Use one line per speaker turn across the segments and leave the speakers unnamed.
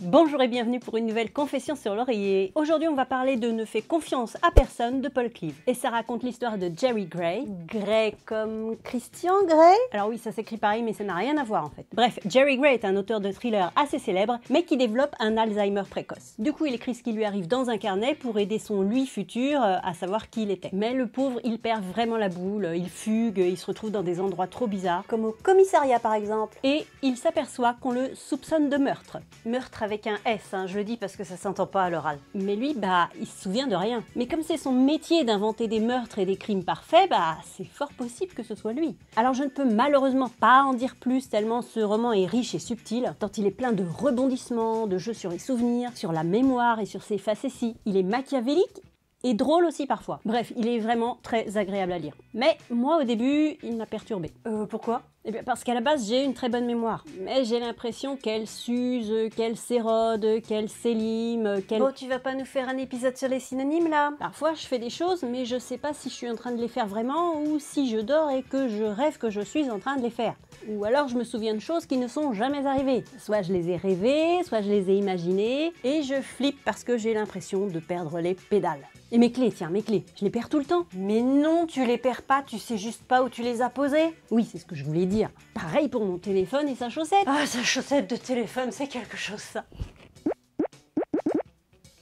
Bonjour et bienvenue pour une nouvelle confession sur l'oreiller. Aujourd'hui on va parler de Ne fais confiance à personne de Paul Cleave. Et ça raconte l'histoire de Jerry Gray. Gray comme Christian Grey? Alors oui, ça s'écrit pareil mais ça n'a rien à voir en fait. Bref, Jerry Gray est un auteur de thriller assez célèbre mais qui développe un Alzheimer précoce. Du coup il écrit ce qui lui arrive dans un carnet pour aider son lui futur à savoir qui il était. Mais le pauvre il perd vraiment la boule, il fugue, il se retrouve dans des endroits trop bizarres, comme au commissariat par exemple. Et il s'aperçoit qu'on le soupçonne de meurtre. Meurtre avec un S, hein, je le dis parce que ça s'entend pas à l'oral. Mais lui, il se souvient de rien. Mais comme c'est son métier d'inventer des meurtres et des crimes parfaits, c'est fort possible que ce soit lui. Alors je ne peux malheureusement pas en dire plus tellement ce roman est riche et subtil, tant il est plein de rebondissements, de jeux sur les souvenirs, sur la mémoire et sur ses facéties. Il est machiavélique et drôle aussi parfois. Bref, il est vraiment très agréable à lire. Mais moi au début, il m'a perturbée. Pourquoi ? Eh bien parce qu'à la base j'ai une très bonne mémoire, mais j'ai l'impression qu'elle s'use, qu'elle s'érode, qu'elle s'élime, qu'elle... Bon, tu vas pas nous faire un épisode sur les synonymes là? Parfois je fais des choses, mais je sais pas si je suis en train de les faire vraiment ou si je dors et que je rêve que je suis en train de les faire. Ou alors je me souviens de choses qui ne sont jamais arrivées. Soit je les ai rêvées, soit je les ai imaginées, et je flippe parce que j'ai l'impression de perdre les pédales. Et mes clés, tiens, mes clés, je les perds tout le temps. Mais non, tu les perds pas, tu sais juste pas où tu les as posées. Oui, c'est ce que je voulais dire. Pareil pour mon téléphone et sa chaussette. Ah, sa chaussette de téléphone, c'est quelque chose ça.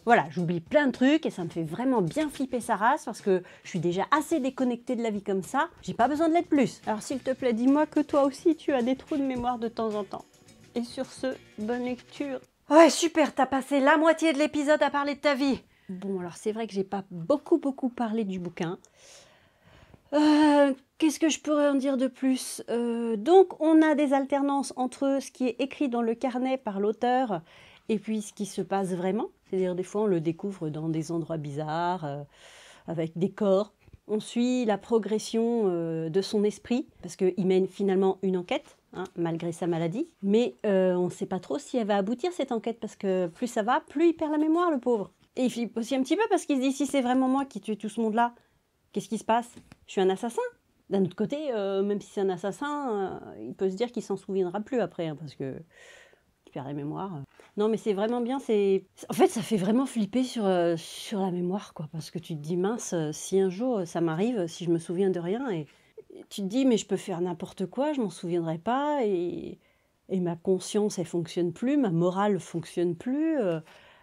Voilà, j'oublie plein de trucs et ça me fait vraiment bien flipper sa race parce que je suis déjà assez déconnectée de la vie comme ça. J'ai pas besoin de l'être plus. Alors s'il te plaît, dis-moi que toi aussi tu as des trous de mémoire de temps en temps. Et sur ce, bonne lecture. Ouais, super, t'as passé la moitié de l'épisode à parler de ta vie. Bon, alors c'est vrai que j'ai pas beaucoup parlé du bouquin. Qu'est-ce que je pourrais en dire de plus? Donc, on a des alternances entre ce qui est écrit dans le carnet par l'auteur et puis ce qui se passe vraiment. C'est-à-dire, des fois, on le découvre dans des endroits bizarres, avec des corps. On suit la progression de son esprit, parce qu'il mène finalement une enquête, hein, malgré sa maladie. Mais on ne sait pas trop si elle va aboutir, cette enquête, parce que plus ça va, plus il perd la mémoire, le pauvre. Et il flippe aussi un petit peu, parce qu'il se dit, si c'est vraiment moi qui tue tout ce monde-là, qu'est-ce qui se passe? Je suis un assassin? D'un autre côté, même si c'est un assassin, il peut se dire qu'il s'en souviendra plus après, hein, parce que il perd la mémoire. Non, mais c'est vraiment bien. En fait, ça fait vraiment flipper sur la mémoire, quoi, parce que tu te dis, mince, si un jour ça m'arrive, si je me souviens de rien, et tu te dis, mais je peux faire n'importe quoi, je m'en souviendrai pas, et ma conscience, elle fonctionne plus, ma morale fonctionne plus.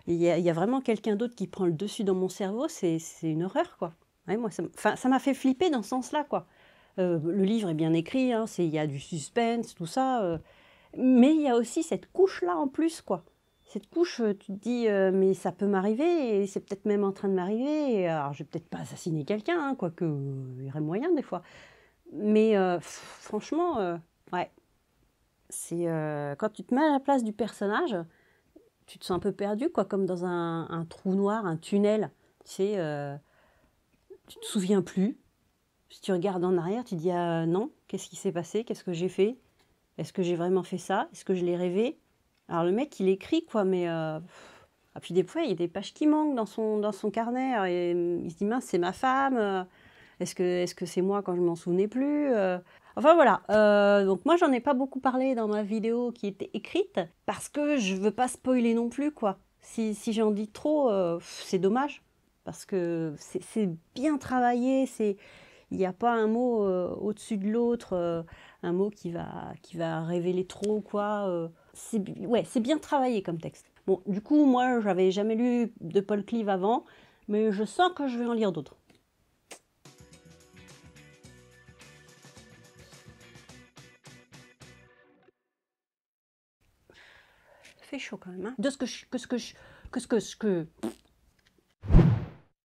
Il y a vraiment quelqu'un d'autre qui prend le dessus dans mon cerveau, c'est une horreur, quoi. Ouais, moi, ça m'a fait flipper dans ce sens-là, quoi. Le livre est bien écrit, hein, il y a du suspense, tout ça, mais il y a aussi cette couche-là en plus, quoi. Cette couche, tu te dis, mais ça peut m'arriver, et c'est peut-être même en train de m'arriver, alors je vais peut-être pas assassiner quelqu'un, hein, quoique il y aurait moyen des fois. Mais franchement, ouais, c'est quand tu te mets à la place du personnage, tu te sens un peu perdu, quoi, comme dans un trou noir, un tunnel, tu sais, tu te souviens plus. Si tu regardes en arrière, tu te dis, ah non, qu'est-ce qui s'est passé? Qu'est-ce que j'ai fait? Est-ce que j'ai vraiment fait ça? Est-ce que je l'ai rêvé? Alors le mec, il écrit, quoi, mais... Ah, puis des fois, il y a des pages qui manquent dans son carnet. Alors, il se dit, mince, c'est ma femme. Est-ce que c'est moi quand je m'en souvenais plus? Enfin voilà, donc moi, j'en ai pas beaucoup parlé dans ma vidéo qui était écrite, parce que je veux pas spoiler non plus, quoi. Si j'en dis trop, c'est dommage, parce que c'est bien travaillé, il n'y a pas un mot au-dessus de l'autre, un mot qui va révéler trop, quoi. Ouais, c'est bien travaillé comme texte. Bon, du coup, moi, j'avais jamais lu de Paul Cleave avant, mais je sens que je vais en lire d'autres. Ça fait chaud quand même, hein. De ce que